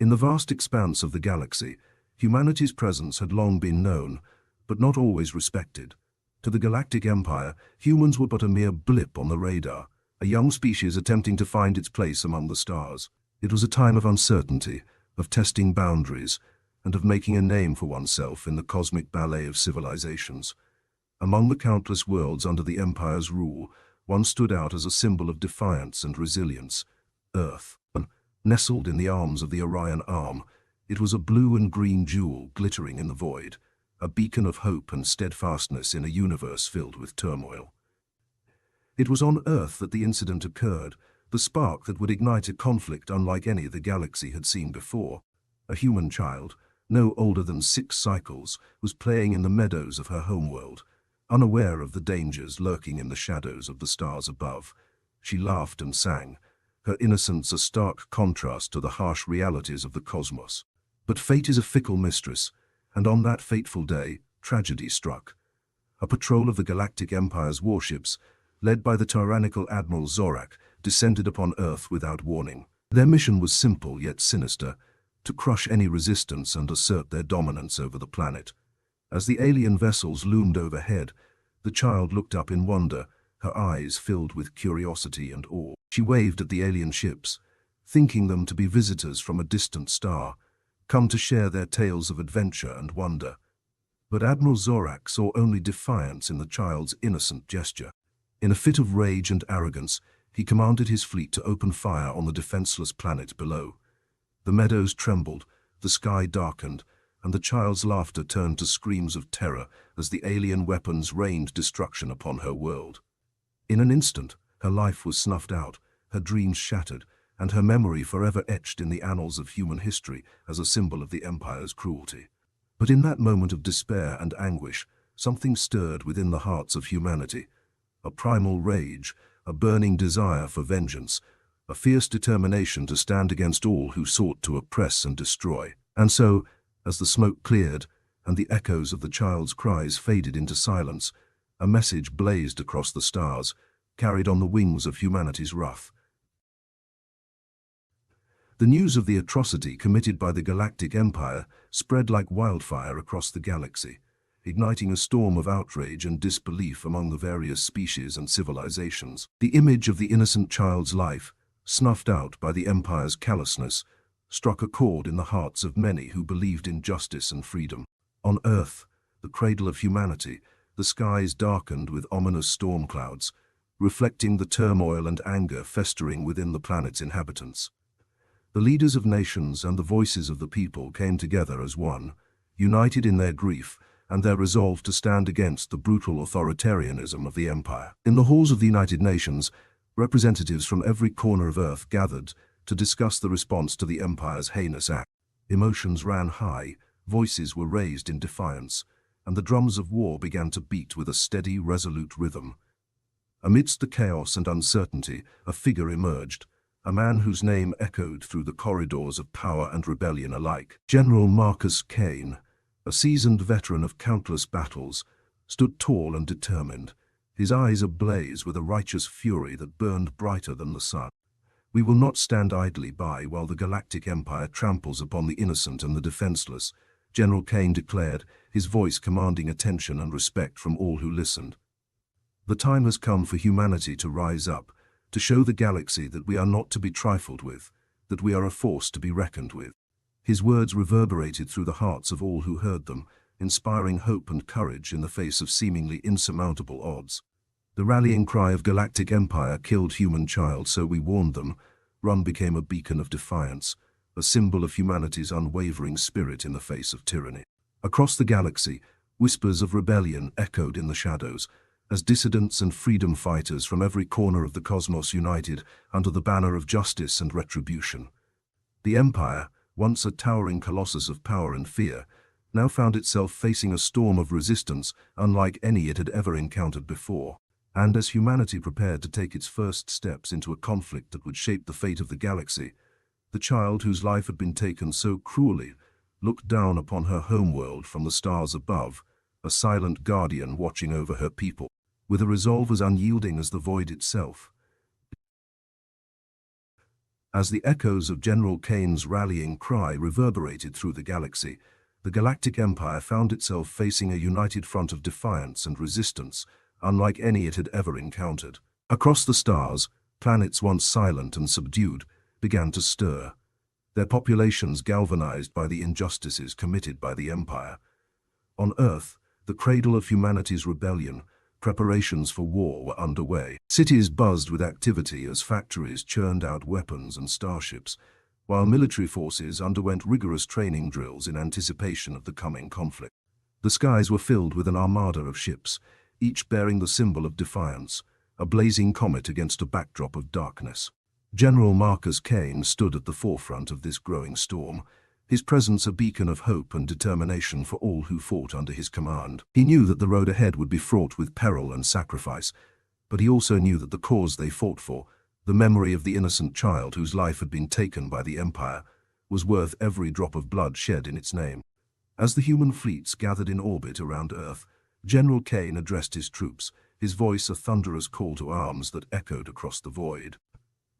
In the vast expanse of the galaxy, humanity's presence had long been known, but not always respected. To the Galactic Empire, humans were but a mere blip on the radar, a young species attempting to find its place among the stars. It was a time of uncertainty, of testing boundaries, and of making a name for oneself in the cosmic ballet of civilizations. Among the countless worlds under the Empire's rule, one stood out as a symbol of defiance and resilience: Earth. Nestled in the arms of the Orion Arm, it was a blue and green jewel glittering in the void, a beacon of hope and steadfastness in a universe filled with turmoil. It was on Earth that the incident occurred, the spark that would ignite a conflict unlike any the galaxy had seen before. A human child, no older than 6 cycles, was playing in the meadows of her homeworld, unaware of the dangers lurking in the shadows of the stars above. She laughed and sang, her innocence a stark contrast to the harsh realities of the cosmos. But fate is a fickle mistress, and on that fateful day, tragedy struck. A patrol of the Galactic Empire's warships, led by the tyrannical Admiral Zorak, descended upon Earth without warning. Their mission was simple yet sinister: to crush any resistance and assert their dominance over the planet. As the alien vessels loomed overhead, the child looked up in wonder, her eyes filled with curiosity and awe. She waved at the alien ships, thinking them to be visitors from a distant star, come to share their tales of adventure and wonder. But Admiral Zorak saw only defiance in the child's innocent gesture. In a fit of rage and arrogance, he commanded his fleet to open fire on the defenseless planet below. The meadows trembled, the sky darkened, and the child's laughter turned to screams of terror as the alien weapons rained destruction upon her world. In an instant, her life was snuffed out, her dreams shattered, and her memory forever etched in the annals of human history as a symbol of the Empire's cruelty. But in that moment of despair and anguish, something stirred within the hearts of humanity. A primal rage, a burning desire for vengeance, a fierce determination to stand against all who sought to oppress and destroy. And so, as the smoke cleared and the echoes of the child's cries faded into silence, a message blazed across the stars, carried on the wings of humanity's wrath. The news of the atrocity committed by the Galactic Empire spread like wildfire across the galaxy, igniting a storm of outrage and disbelief among the various species and civilizations. The image of the innocent child's life, snuffed out by the Empire's callousness, struck a chord in the hearts of many who believed in justice and freedom. On Earth, the cradle of humanity, the skies darkened with ominous storm clouds, reflecting the turmoil and anger festering within the planet's inhabitants. The leaders of nations and the voices of the people came together as one, united in their grief and their resolve to stand against the brutal authoritarianism of the Empire. In the halls of the United Nations, representatives from every corner of Earth gathered to discuss the response to the Empire's heinous act. Emotions ran high, voices were raised in defiance, and the drums of war began to beat with a steady, resolute rhythm. Amidst the chaos and uncertainty, a figure emerged, a man whose name echoed through the corridors of power and rebellion alike. General Marcus Kane, a seasoned veteran of countless battles, stood tall and determined, his eyes ablaze with a righteous fury that burned brighter than the sun. "We will not stand idly by while the Galactic Empire tramples upon the innocent and the defenseless," General Kane declared, his voice commanding attention and respect from all who listened. "The time has come for humanity to rise up, to show the galaxy that we are not to be trifled with, that we are a force to be reckoned with." His words reverberated through the hearts of all who heard them, inspiring hope and courage in the face of seemingly insurmountable odds. The rallying cry of Galactic Empire killed human child, so we warned them, run became a beacon of defiance, a symbol of humanity's unwavering spirit in the face of tyranny. Across the galaxy, whispers of rebellion echoed in the shadows, as dissidents and freedom fighters from every corner of the cosmos united under the banner of justice and retribution. The Empire, once a towering colossus of power and fear, now found itself facing a storm of resistance unlike any it had ever encountered before. And as humanity prepared to take its first steps into a conflict that would shape the fate of the galaxy, the child whose life had been taken so cruelly looked down upon her homeworld from the stars above, a silent guardian watching over her people, with a resolve as unyielding as the void itself. As the echoes of General Kane's rallying cry reverberated through the galaxy, the Galactic Empire found itself facing a united front of defiance and resistance, unlike any it had ever encountered. Across the stars, planets once silent and subdued began to stir, their populations galvanized by the injustices committed by the Empire. On Earth, the cradle of humanity's rebellion, preparations for war were underway. Cities buzzed with activity as factories churned out weapons and starships, while military forces underwent rigorous training drills in anticipation of the coming conflict. The skies were filled with an armada of ships, each bearing the symbol of defiance, a blazing comet against a backdrop of darkness. General Marcus Kane stood at the forefront of this growing storm, his presence a beacon of hope and determination for all who fought under his command. He knew that the road ahead would be fraught with peril and sacrifice, but he also knew that the cause they fought for, the memory of the innocent child whose life had been taken by the Empire, was worth every drop of blood shed in its name. As the human fleets gathered in orbit around Earth, General Kane addressed his troops, his voice a thunderous call to arms that echoed across the void.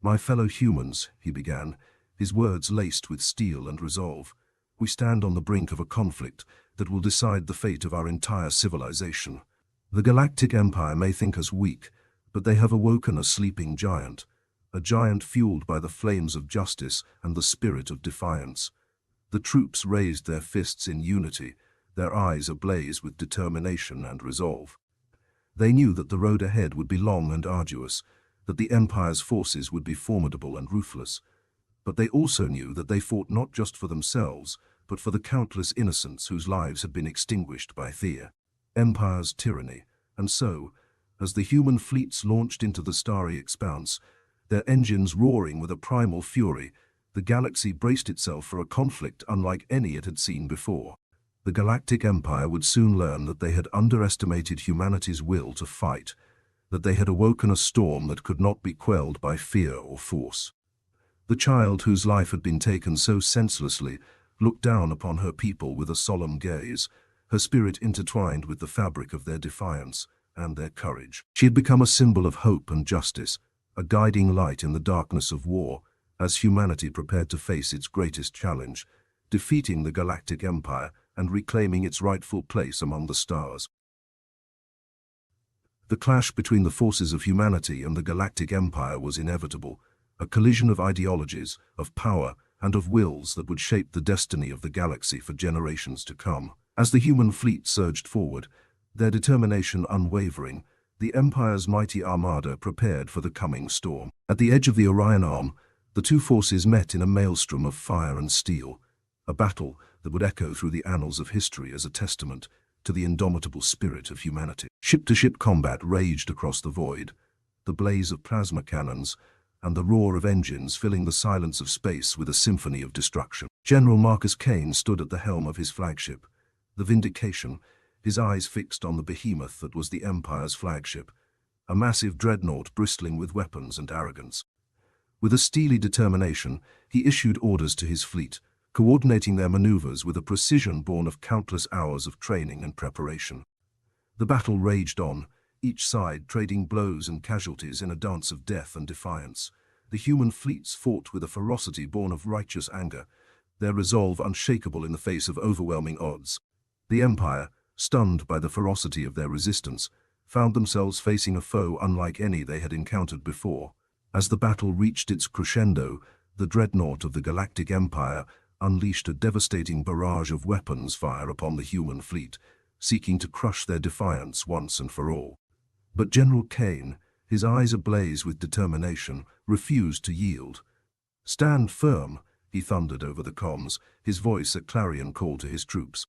"My fellow humans," he began, his words laced with steel and resolve, "we stand on the brink of a conflict that will decide the fate of our entire civilization. The Galactic Empire may think us weak, but they have awoken a sleeping giant, a giant fueled by the flames of justice and the spirit of defiance." The troops raised their fists in unity, their eyes ablaze with determination and resolve. They knew that the road ahead would be long and arduous, that the Empire's forces would be formidable and ruthless. But they also knew that they fought not just for themselves, but for the countless innocents whose lives had been extinguished by the Empire's tyranny. And so, as the human fleets launched into the starry expanse, their engines roaring with a primal fury, the galaxy braced itself for a conflict unlike any it had seen before. The Galactic Empire would soon learn that they had underestimated humanity's will to fight, that they had awoken a storm that could not be quelled by fear or force. The child whose life had been taken so senselessly looked down upon her people with a solemn gaze, her spirit intertwined with the fabric of their defiance and their courage. She had become a symbol of hope and justice, a guiding light in the darkness of war, as humanity prepared to face its greatest challenge, defeating the Galactic Empire and reclaiming its rightful place among the stars. The clash between the forces of humanity and the Galactic Empire was inevitable, a collision of ideologies, of power, and of wills that would shape the destiny of the galaxy for generations to come. As the human fleet surged forward, their determination unwavering, the Empire's mighty armada prepared for the coming storm. At the edge of the Orion Arm, the two forces met in a maelstrom of fire and steel, a battle that would echo through the annals of history as a testament to the indomitable spirit of humanity. Ship-to-ship combat raged across the void, the blaze of plasma cannons and the roar of engines filling the silence of space with a symphony of destruction. General Marcus Kane stood at the helm of his flagship, the Vindication, his eyes fixed on the behemoth that was the Empire's flagship, a massive dreadnought bristling with weapons and arrogance. With a steely determination, he issued orders to his fleet, coordinating their maneuvers with a precision born of countless hours of training and preparation. The battle raged on, each side trading blows and casualties in a dance of death and defiance. The human fleets fought with a ferocity born of righteous anger, their resolve unshakable in the face of overwhelming odds. The Empire, stunned by the ferocity of their resistance, found themselves facing a foe unlike any they had encountered before. As the battle reached its crescendo, the dreadnought of the Galactic Empire unleashed a devastating barrage of weapons fire upon the human fleet, seeking to crush their defiance once and for all. But General Kane, his eyes ablaze with determination, refused to yield. "Stand firm," he thundered over the comms, his voice a clarion call to his troops.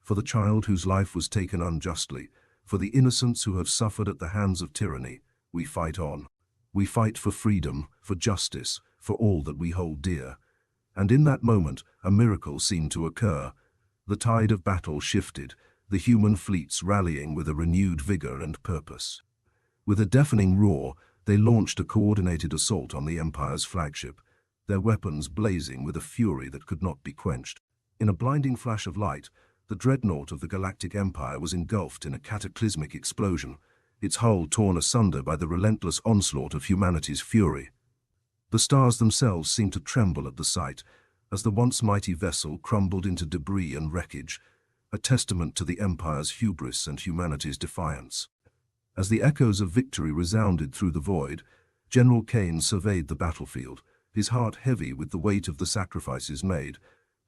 "For the child whose life was taken unjustly, for the innocents who have suffered at the hands of tyranny, we fight on. We fight for freedom, for justice, for all that we hold dear." And in that moment, a miracle seemed to occur. The tide of battle shifted, the human fleets rallying with a renewed vigor and purpose. With a deafening roar, they launched a coordinated assault on the Empire's flagship, their weapons blazing with a fury that could not be quenched. In a blinding flash of light, the dreadnought of the Galactic Empire was engulfed in a cataclysmic explosion, its hull torn asunder by the relentless onslaught of humanity's fury. The stars themselves seemed to tremble at the sight, as the once mighty vessel crumbled into debris and wreckage, a testament to the Empire's hubris and humanity's defiance. As the echoes of victory resounded through the void, General Kane surveyed the battlefield, his heart heavy with the weight of the sacrifices made,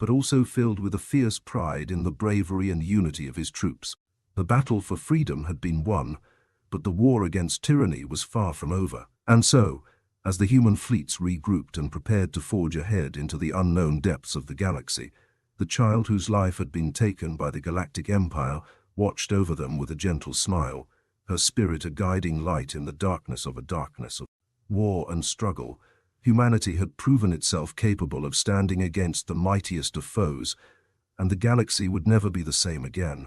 but also filled with a fierce pride in the bravery and unity of his troops. The battle for freedom had been won, but the war against tyranny was far from over. And so, as the human fleets regrouped and prepared to forge ahead into the unknown depths of the galaxy, the child whose life had been taken by the Galactic Empire watched over them with a gentle smile, her spirit a guiding light in the darkness of war and struggle. Humanity had proven itself capable of standing against the mightiest of foes, and the galaxy would never be the same again.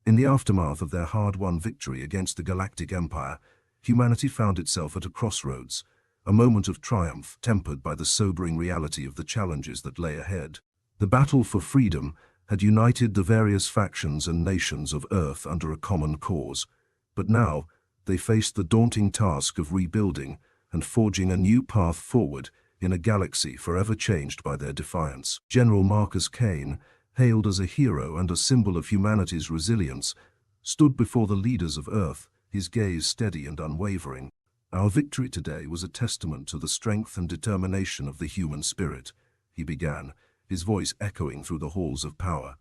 In the aftermath of their hard-won victory against the Galactic Empire, humanity found itself at a crossroads, a moment of triumph tempered by the sobering reality of the challenges that lay ahead. The battle for freedom had united the various factions and nations of Earth under a common cause, but now they faced the daunting task of rebuilding and forging a new path forward in a galaxy forever changed by their defiance. General Marcus Kane, hailed as a hero and a symbol of humanity's resilience, stood before the leaders of Earth, his gaze steady and unwavering. "Our victory today was a testament to the strength and determination of the human spirit," he began, his voice echoing through the halls of power.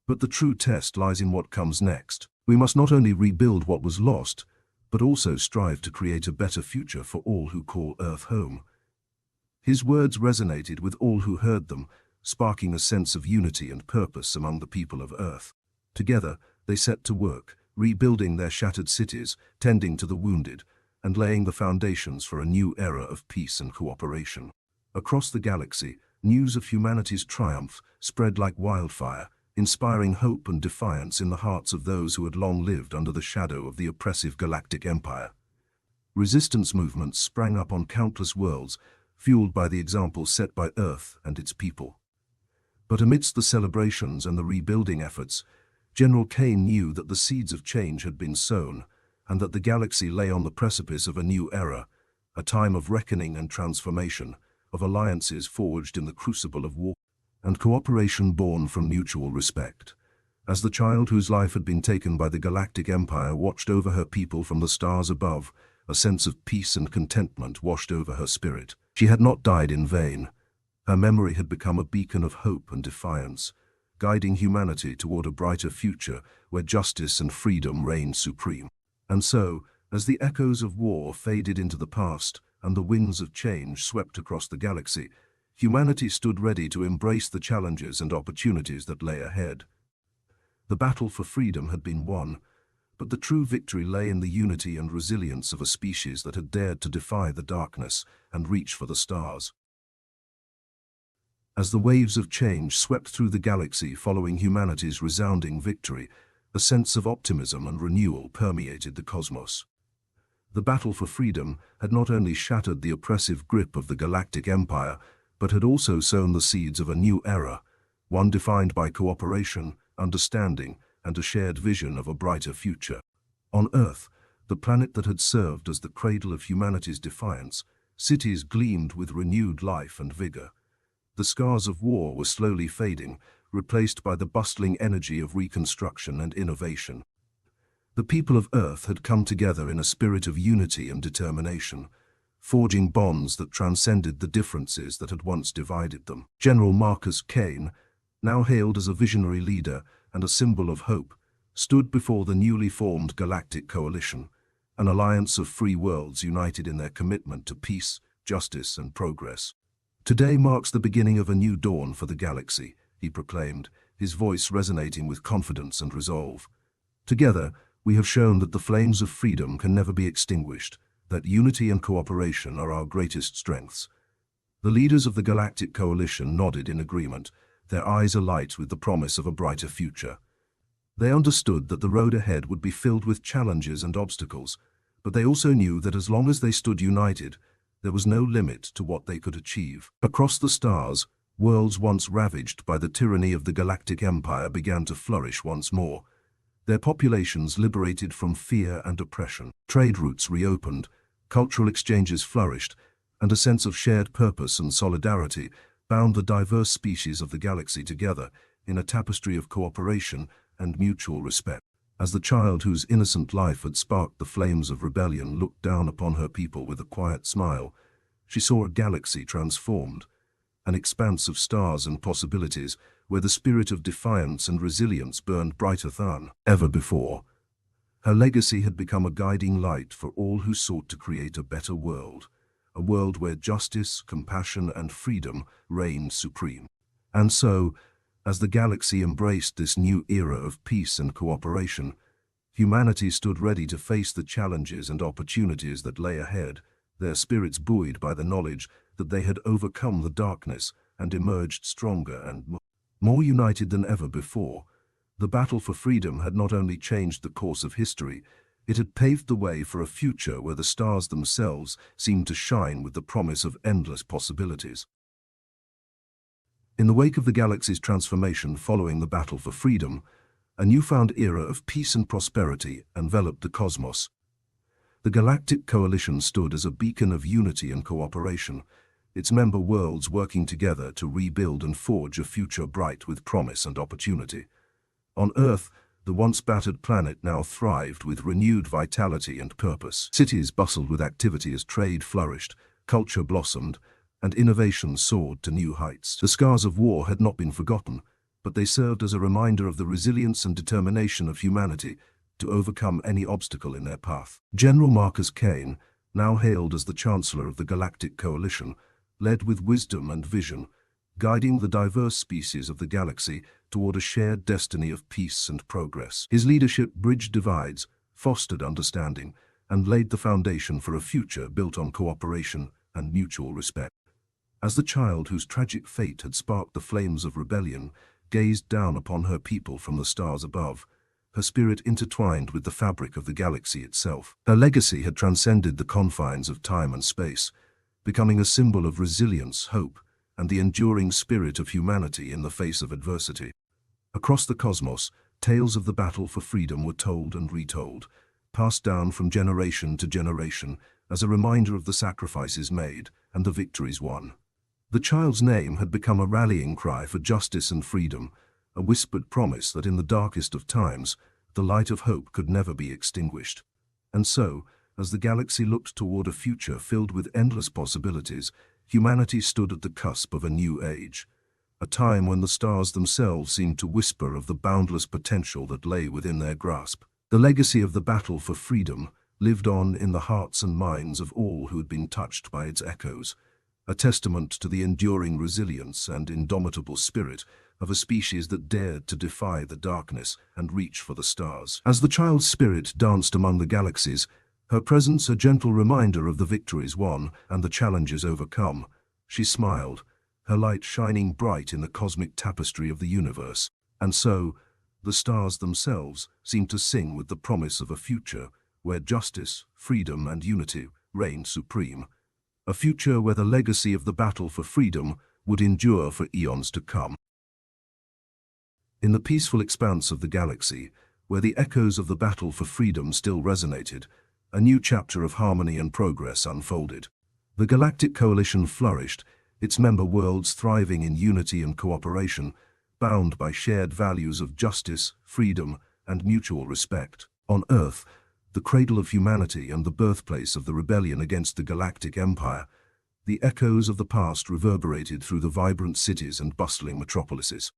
"But the true test lies in what comes next. We must not only rebuild what was lost, but also strive to create a better future for all who call Earth home." His words resonated with all who heard them, sparking a sense of unity and purpose among the people of Earth. Together, they set to work, rebuilding their shattered cities, tending to the wounded, and laying the foundations for a new era of peace and cooperation. Across the galaxy, news of humanity's triumph spread like wildfire, inspiring hope and defiance in the hearts of those who had long lived under the shadow of the oppressive Galactic Empire. Resistance movements sprang up on countless worlds, fueled by the example set by Earth and its people. But amidst the celebrations and the rebuilding efforts, General Kane knew that the seeds of change had been sown, and that the galaxy lay on the precipice of a new era, a time of reckoning and transformation, of alliances forged in the crucible of war, and cooperation born from mutual respect. As the child whose life had been taken by the Galactic Empire watched over her people from the stars above, a sense of peace and contentment washed over her spirit. She had not died in vain. Her memory had become a beacon of hope and defiance, guiding humanity toward a brighter future where justice and freedom reigned supreme. And so, as the echoes of war faded into the past and the winds of change swept across the galaxy, humanity stood ready to embrace the challenges and opportunities that lay ahead. The battle for freedom had been won, but the true victory lay in the unity and resilience of a species that had dared to defy the darkness and reach for the stars. As the waves of change swept through the galaxy following humanity's resounding victory, a sense of optimism and renewal permeated the cosmos. The battle for freedom had not only shattered the oppressive grip of the Galactic Empire, but had also sown the seeds of a new era, one defined by cooperation, understanding, and a shared vision of a brighter future. On Earth, the planet that had served as the cradle of humanity's defiance, cities gleamed with renewed life and vigor. The scars of war were slowly fading, replaced by the bustling energy of reconstruction and innovation. The people of Earth had come together in a spirit of unity and determination, forging bonds that transcended the differences that had once divided them. General Marcus Kane, now hailed as a visionary leader and a symbol of hope, stood before the newly formed Galactic Coalition, an alliance of free worlds united in their commitment to peace, justice, and progress. "Today marks the beginning of a new dawn for the galaxy," he proclaimed, his voice resonating with confidence and resolve. "Together, we have shown that the flames of freedom can never be extinguished, that unity and cooperation are our greatest strengths." The leaders of the Galactic Coalition nodded in agreement, their eyes alight with the promise of a brighter future. They understood that the road ahead would be filled with challenges and obstacles, but they also knew that as long as they stood united, there was no limit to what they could achieve. Across the stars, worlds once ravaged by the tyranny of the Galactic Empire began to flourish once more, their populations liberated from fear and oppression. Trade routes reopened, Cultural exchanges flourished, and a sense of shared purpose and solidarity bound the diverse species of the galaxy together in a tapestry of cooperation and mutual respect. As the child whose innocent life had sparked the flames of rebellion looked down upon her people with a quiet smile, she saw a galaxy transformed, an expanse of stars and possibilities where the spirit of defiance and resilience burned brighter than ever before. Her legacy had become a guiding light for all who sought to create a better world, a world where justice, compassion, and freedom reigned supreme. And so, as the galaxy embraced this new era of peace and cooperation, humanity stood ready to face the challenges and opportunities that lay ahead, their spirits buoyed by the knowledge that they had overcome the darkness and emerged stronger and more united than ever before. The battle for freedom had not only changed the course of history, it had paved the way for a future where the stars themselves seemed to shine with the promise of endless possibilities. In the wake of the galaxy's transformation following the battle for freedom, a newfound era of peace and prosperity enveloped the cosmos. The Galactic Coalition stood as a beacon of unity and cooperation, its member worlds working together to rebuild and forge a future bright with promise and opportunity. On Earth, the once battered planet now thrived with renewed vitality and purpose. Cities bustled with activity as trade flourished, culture blossomed, and innovation soared to new heights. The scars of war had not been forgotten, but they served as a reminder of the resilience and determination of humanity to overcome any obstacle in their path. General Marcus Kane, now hailed as the Chancellor of the Galactic Coalition, led with wisdom and vision, guiding the diverse species of the galaxy toward a shared destiny of peace and progress. His leadership bridged divides, fostered understanding, and laid the foundation for a future built on cooperation and mutual respect. As the child whose tragic fate had sparked the flames of rebellion gazed down upon her people from the stars above, her spirit intertwined with the fabric of the galaxy itself. Her legacy had transcended the confines of time and space, becoming a symbol of resilience, hope, and the enduring spirit of humanity in the face of adversity. Across the cosmos, tales of the battle for freedom were told and retold, passed down from generation to generation as a reminder of the sacrifices made and the victories won. The child's name had become a rallying cry for justice and freedom, a whispered promise that in the darkest of times, the light of hope could never be extinguished. And so, as the galaxy looked toward a future filled with endless possibilities, humanity stood at the cusp of a new age, a time when the stars themselves seemed to whisper of the boundless potential that lay within their grasp. The legacy of the battle for freedom lived on in the hearts and minds of all who had been touched by its echoes, a testament to the enduring resilience and indomitable spirit of a species that dared to defy the darkness and reach for the stars. As the child's spirit danced among the galaxies, her presence a gentle reminder of the victories won and the challenges overcome, she smiled, her light shining bright in the cosmic tapestry of the universe. And so, the stars themselves seemed to sing with the promise of a future where justice, freedom, and unity reigned supreme. A future where the legacy of the battle for freedom would endure for eons to come. In the peaceful expanse of the galaxy, where the echoes of the battle for freedom still resonated, a new chapter of harmony and progress unfolded. The Galactic Coalition flourished, its member worlds thriving in unity and cooperation, bound by shared values of justice, freedom, and mutual respect. On Earth, the cradle of humanity and the birthplace of the rebellion against the Galactic Empire, the echoes of the past reverberated through the vibrant cities and bustling metropolises.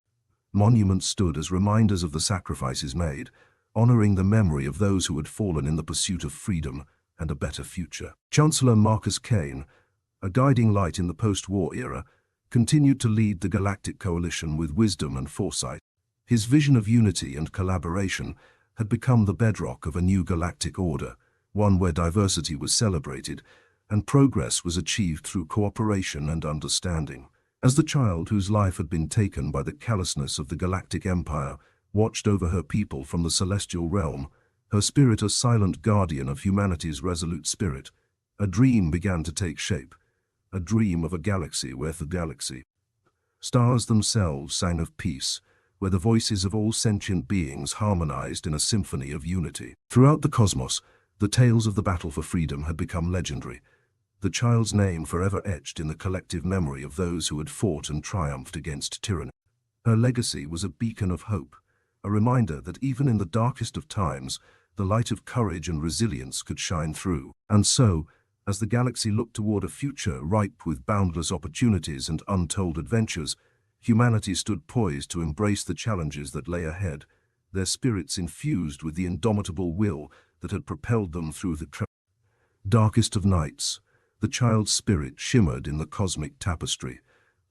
Monuments stood as reminders of the sacrifices made, honoring the memory of those who had fallen in the pursuit of freedom and a better future. Chancellor Marcus Kane, a guiding light in the post-war era, continued to lead the Galactic Coalition with wisdom and foresight. His vision of unity and collaboration had become the bedrock of a new galactic order, one where diversity was celebrated and progress was achieved through cooperation and understanding. As the child whose life had been taken by the callousness of the Galactic Empire watched over her people from the celestial realm, her spirit a silent guardian of humanity's resolute spirit, a dream began to take shape, a dream of a galaxy where the galaxy. Stars themselves sang of peace, where the voices of all sentient beings harmonized in a symphony of unity. Throughout the cosmos, The tales of the battle for freedom had become legendary, the child's name forever etched in the collective memory of those who had fought and triumphed against tyranny. Her legacy was a beacon of hope, a reminder that even in the darkest of times, the light of courage and resilience could shine through. And so, as the galaxy looked toward a future ripe with boundless opportunities and untold adventures, humanity stood poised to embrace the challenges that lay ahead, their spirits infused with the indomitable will that had propelled them through the darkest of nights. The child's spirit shimmered in the cosmic tapestry,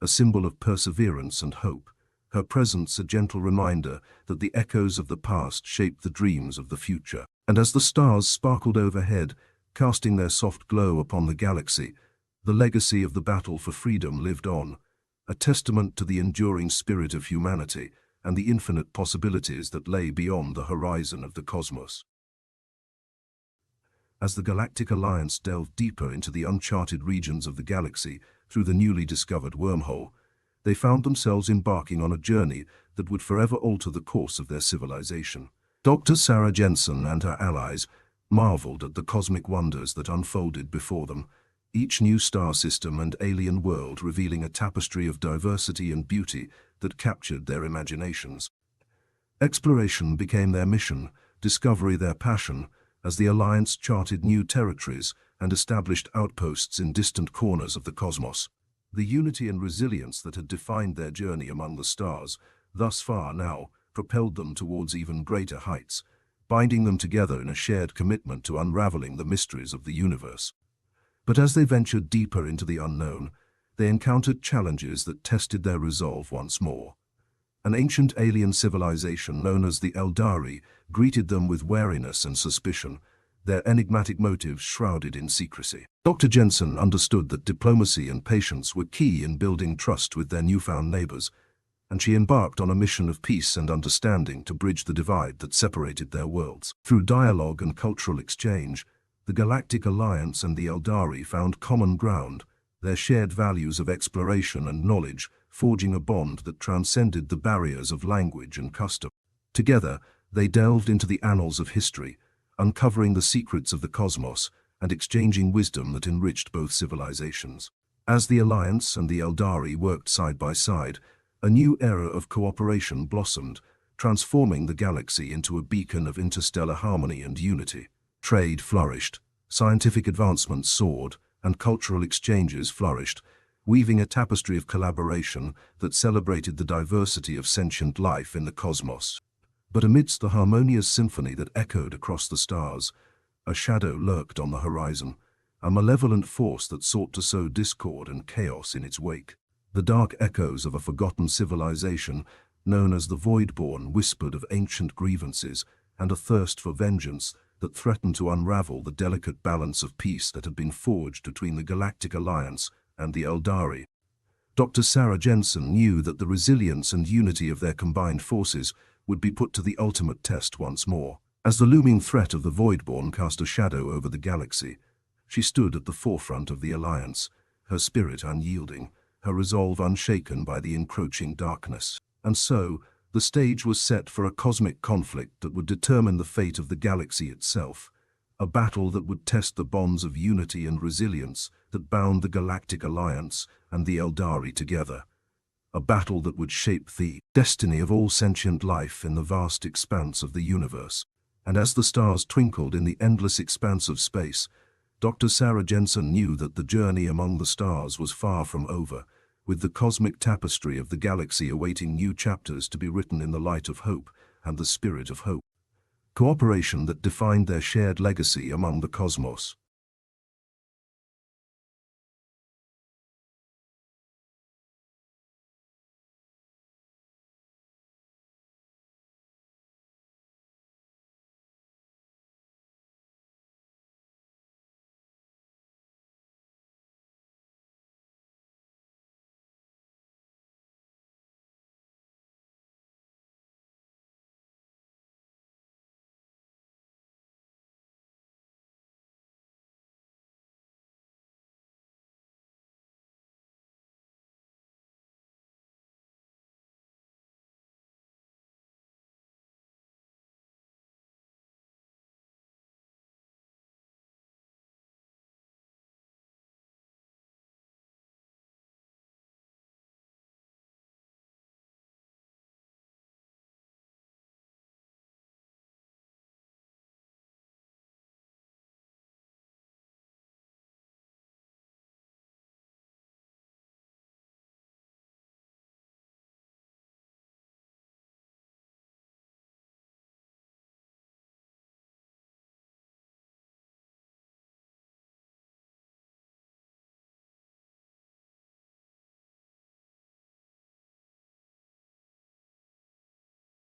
a symbol of perseverance and hope, her presence a gentle reminder that the echoes of the past shaped the dreams of the future. And as the stars sparkled overhead, casting their soft glow upon the galaxy, the legacy of the battle for freedom lived on, a testament to the enduring spirit of humanity and the infinite possibilities that lay beyond the horizon of the cosmos. As the Galactic Alliance delved deeper into the uncharted regions of the galaxy through the newly discovered wormhole, they found themselves embarking on a journey that would forever alter the course of their civilization. Dr. Sarah Jensen and her allies marveled at the cosmic wonders that unfolded before them, each new star system and alien world revealing a tapestry of diversity and beauty that captured their imaginations. Exploration became their mission, discovery their passion, as the Alliance charted new territories and established outposts in distant corners of the cosmos. The unity and resilience that had defined their journey among the stars, thus far now, propelled them towards even greater heights, binding them together in a shared commitment to unraveling the mysteries of the universe. But as they ventured deeper into the unknown, they encountered challenges that tested their resolve once more. An ancient alien civilization known as the Eldari greeted them with wariness and suspicion, their enigmatic motives shrouded in secrecy. Dr. Jensen understood that diplomacy and patience were key in building trust with their newfound neighbors, and she embarked on a mission of peace and understanding to bridge the divide that separated their worlds. Through dialogue and cultural exchange, the Galactic Alliance and the Eldari found common ground, their shared values of exploration and knowledge forging a bond that transcended the barriers of language and custom. Together, they delved into the annals of history, uncovering the secrets of the cosmos and exchanging wisdom that enriched both civilizations. As the Alliance and the Eldari worked side by side, a new era of cooperation blossomed, transforming the galaxy into a beacon of interstellar harmony and unity. Trade flourished, scientific advancements soared, and cultural exchanges flourished, weaving a tapestry of collaboration that celebrated the diversity of sentient life in the cosmos. But amidst the harmonious symphony that echoed across the stars, a shadow lurked on the horizon, a malevolent force that sought to sow discord and chaos in its wake. The dark echoes of a forgotten civilization, known as the Voidborn, whispered of ancient grievances and a thirst for vengeance that threatened to unravel the delicate balance of peace that had been forged between the Galactic Alliance and the Eldari. Dr. Sarah Jensen knew that the resilience and unity of their combined forces would be put to the ultimate test once more. As the looming threat of the Voidborn cast a shadow over the galaxy, she stood at the forefront of the Alliance, her spirit unyielding, her resolve unshaken by the encroaching darkness. And so, the stage was set for a cosmic conflict that would determine the fate of the galaxy itself, a battle that would test the bonds of unity and resilience that bound the Galactic Alliance and the Eldari together, a battle that would shape the destiny of all sentient life in the vast expanse of the universe. And as the stars twinkled in the endless expanse of space, Dr. Sarah Jensen knew that the journey among the stars was far from over, with the cosmic tapestry of the galaxy awaiting new chapters to be written in the light of hope and the spirit of hope. Cooperation that defined their shared legacy among the cosmos.